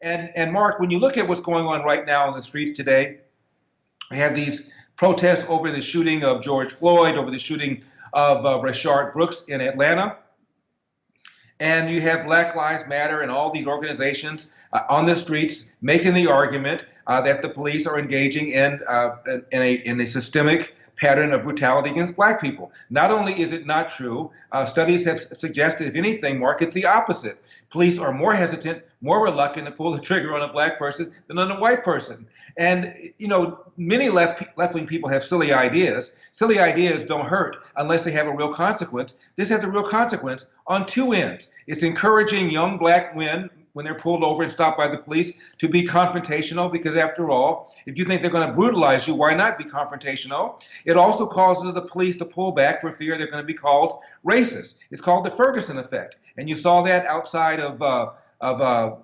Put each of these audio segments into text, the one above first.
And Mark, when you look at what's going on right now in the streets today, we have these protests over the shooting of George Floyd, over the shooting of Rayshard Brooks in Atlanta. And you have Black Lives Matter and all these organizations on the streets making the argument that the police are engaging in a systemic pattern of brutality against black people. Not only is it not true, studies have suggested, if anything, Mark, it's the opposite. Police are more hesitant, more reluctant to pull the trigger on a black person than on a white person. And, you know, many left-wing people have silly ideas. Silly ideas don't hurt unless they have a real consequence. This has a real consequence on two ends. It's encouraging young black men, when they're pulled over and stopped by the police, to be confrontational, because after all, if you think they're going to brutalize you, why not be confrontational? It also causes the police to pull back for fear they're going to be called racist. It's called the Ferguson effect. And you saw that outside of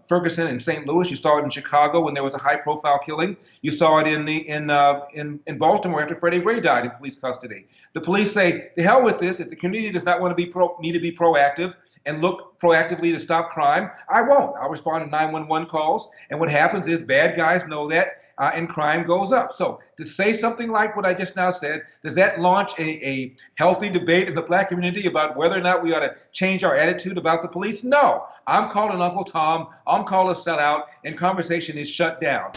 Ferguson in St. Louis. You saw it in Chicago when there was a high-profile killing. You saw it in Baltimore after Freddie Gray died in police custody. The police say, "The hell with this. If the community does not want to be need to be proactive and look proactively to stop crime, I won't. I'll respond to 911 calls." And what happens is bad guys know that, and crime goes up. So to say something like what I just now said, does that launch a healthy debate in the black community about whether or not we ought to change our attitude about the police? No. I'm calling Uncle Tom, I'm calling a sellout, and conversation is shut down.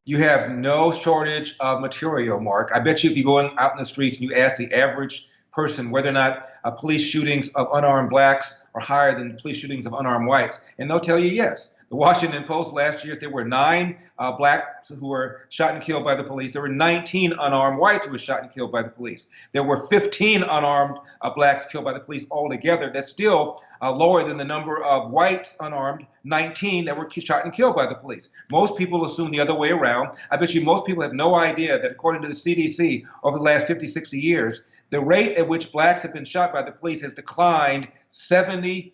You have no shortage of material, Mark. I bet you if you go out in the streets and you ask the average person whether or not police shootings of unarmed blacks are higher than police shootings of unarmed whites, and they'll tell you yes. The Washington Post last year, there were 9 blacks who were shot and killed by the police. There were 19 unarmed whites who were shot and killed by the police. There were 15 unarmed blacks killed by the police altogether. That's still lower than the number of whites unarmed, 19, that were shot and killed by the police. Most people assume the other way around. I bet you most people have no idea that according to the CDC, over the last 50, 60 years, the rate at which blacks have been shot by the police has declined 75%.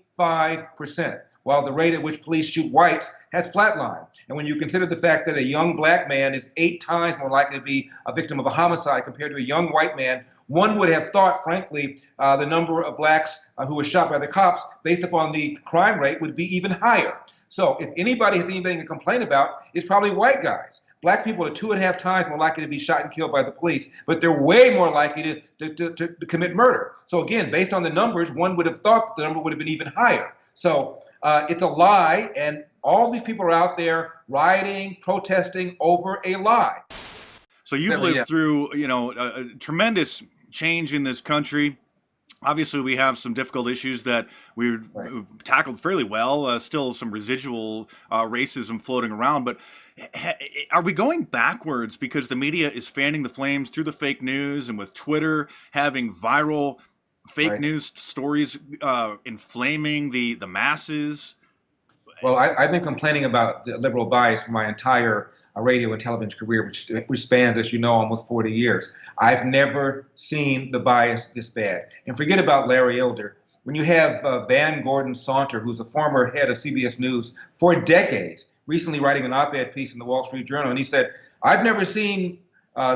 While the rate at which police shoot whites has flatlined. And when you consider the fact that a young black man is 8 times more likely to be a victim of a homicide compared to a young white man, one would have thought, frankly, the number of blacks who were shot by the cops, based upon the crime rate, would be even higher. So if anybody has anything to complain about, it's probably white guys. Black people are 2.5 times more likely to be shot and killed by the police, but they're way more likely to commit murder. So again, based on the numbers, one would have thought that the number would have been even higher. So it's a lie, and all these people are out there rioting, protesting over a lie. So you've lived through, you know, a tremendous change in this country. Obviously, we have some difficult issues that we've tackled fairly well. Still some residual racism floating around, but are we going backwards because the media is fanning the flames through the fake news, and with Twitter having viral fake news stories inflaming the masses? Well, I've been complaining about the liberal bias for my entire radio and television career, which spans, as you know, almost 40 years. I've never seen the bias this bad. And forget about Larry Elder. When you have Van Gordon Saunter, who's a former head of CBS News for decades, recently writing an op-ed piece in the Wall Street Journal, and he said, "I've never seen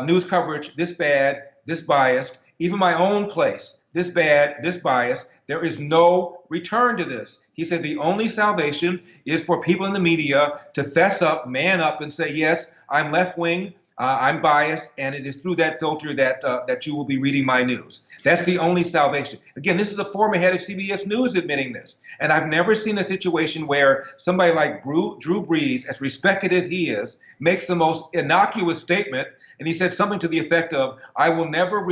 news coverage this bad, this biased, even my own place, this bad, this biased. There is no return to this." He said the only salvation is for people in the media to fess up, man up, and say, yes, I'm left-wing, I'm biased, and it is through that filter that you will be reading my news. That's the only salvation. Again, this is a former head of CBS News admitting this. And I've never seen a situation where somebody like Drew Brees, as respected as he is, makes the most innocuous statement, and he said something to the effect of, I will never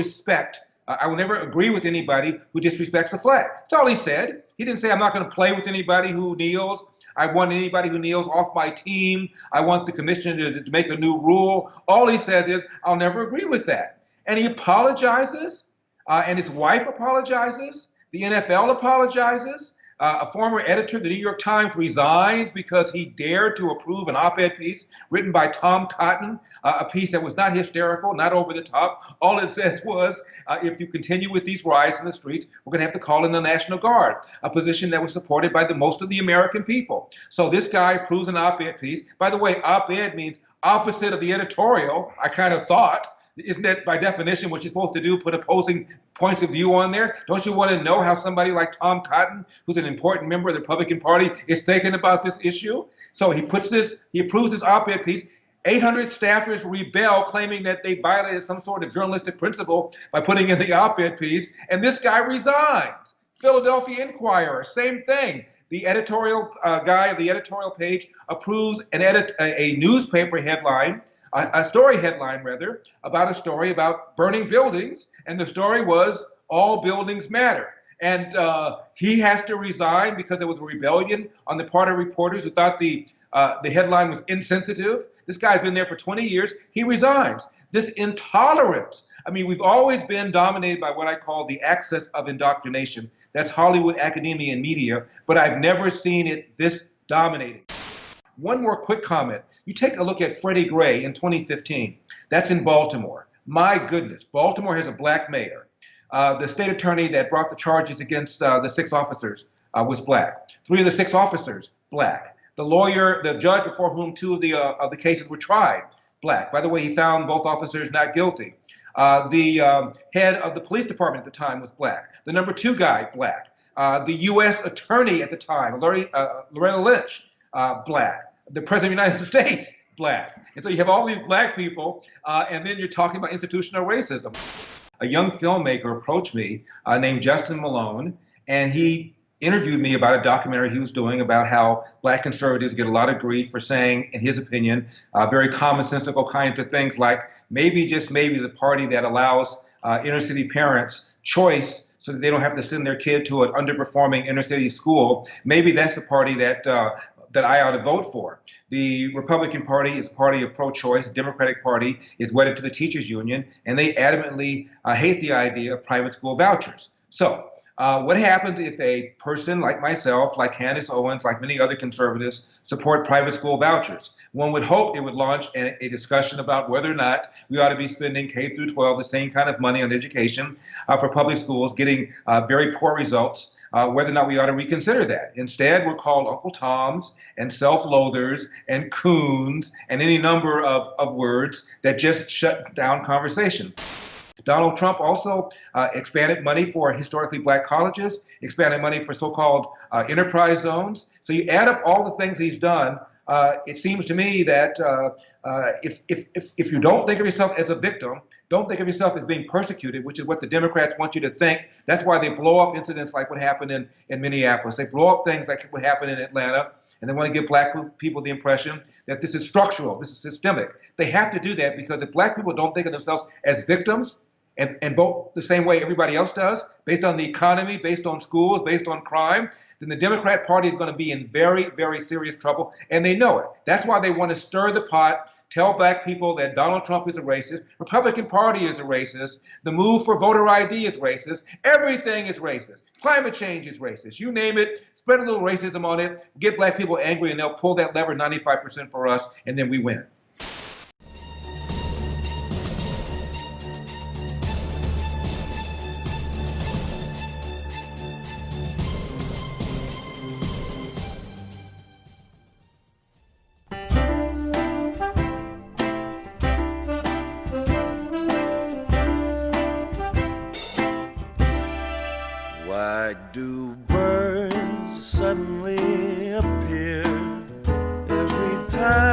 agree with anybody who disrespects the flag. That's all he said. He didn't say, I'm not going to play with anybody who kneels. I want anybody who kneels off my team. I want the commissioner to make a new rule. All he says is, I'll never agree with that. And he apologizes, and his wife apologizes. The NFL apologizes. A former editor of the New York Times resigns because he dared to approve an op-ed piece written by Tom Cotton, a piece that was not hysterical, not over the top. All it said was, if you continue with these riots in the streets, we're going to have to call in the National Guard, a position that was supported by most of the American people. So this guy approves an op-ed piece. By the way, op-ed means opposite of the editorial, I kind of thought. Isn't that by definition what you're supposed to do, put opposing points of view on there? Don't you want to know how somebody like Tom Cotton, who's an important member of the Republican Party, is thinking about this issue? So he approves this op-ed piece. 800 staffers rebel, claiming that they violated some sort of journalistic principle by putting in the op-ed piece, and this guy resigns. Philadelphia Inquirer, same thing. The editorial guy of the editorial page approves a newspaper headline, a story headline rather, about a story about burning buildings, and the story was "All Buildings Matter." And he has to resign because there was a rebellion on the part of reporters who thought the headline was insensitive. This guy's been there for 20 years. He resigns. This intolerance. I mean, we've always been dominated by what I call the axis of indoctrination. That's Hollywood, academia, and media, but I've never seen it this dominating. One more quick comment. You take a look at Freddie Gray in 2015. That's in Baltimore. My goodness, Baltimore has a black mayor. The state attorney that brought the charges against the 6 officers was black. 3 of the 6 officers, black. The judge before whom 2 of the cases were tried, black. By the way, he found both officers not guilty. The head of the police department at the time was black. The number 2 guy, black. The U.S. attorney at the time, Loretta Lynch, black. The president of the United States, black. And so you have all these black people, and then you're talking about institutional racism. A young filmmaker approached me named Justin Malone, and he interviewed me about a documentary he was doing about how black conservatives get a lot of grief for saying, in his opinion, very commonsensical kinds of things like maybe, just maybe, the party that allows inner city parents choice so that they don't have to send their kid to an underperforming inner city school, maybe that's the party that I ought to vote for. The Republican Party is a party of pro-choice. The Democratic Party is wedded to the teachers union, and they adamantly hate the idea of private school vouchers. So what happens if a person like myself, like Candace Owens, like many other conservatives, support private school vouchers? One would hope it would launch a discussion about whether or not we ought to be spending K through 12 the same kind of money on education for public schools, getting very poor results, whether or not we ought to reconsider that. Instead, we're called Uncle Toms and self-loathers and coons and any number of words that just shut down conversation. Donald Trump also expanded money for historically black colleges, expanded money for so-called enterprise zones. So you add up all the things he's done, it seems to me that if you don't think of yourself as a victim, don't think of yourself as being persecuted, which is what the Democrats want you to think. That's why they blow up incidents like what happened in Minneapolis. They blow up things like what happened in Atlanta, and they want to give black people the impression that this is structural, this is systemic. They have to do that because if black people don't think of themselves as victims, and vote the same way everybody else does, based on the economy, based on schools, based on crime, then the Democrat Party is going to be in very, very serious trouble, and they know it. That's why they want to stir the pot, tell black people that Donald Trump is a racist, Republican Party is a racist, the move for voter ID is racist, everything is racist, climate change is racist, you name it, spread a little racism on it, get black people angry, and they'll pull that lever 95% for us, and then we win. Why do birds suddenly appear every time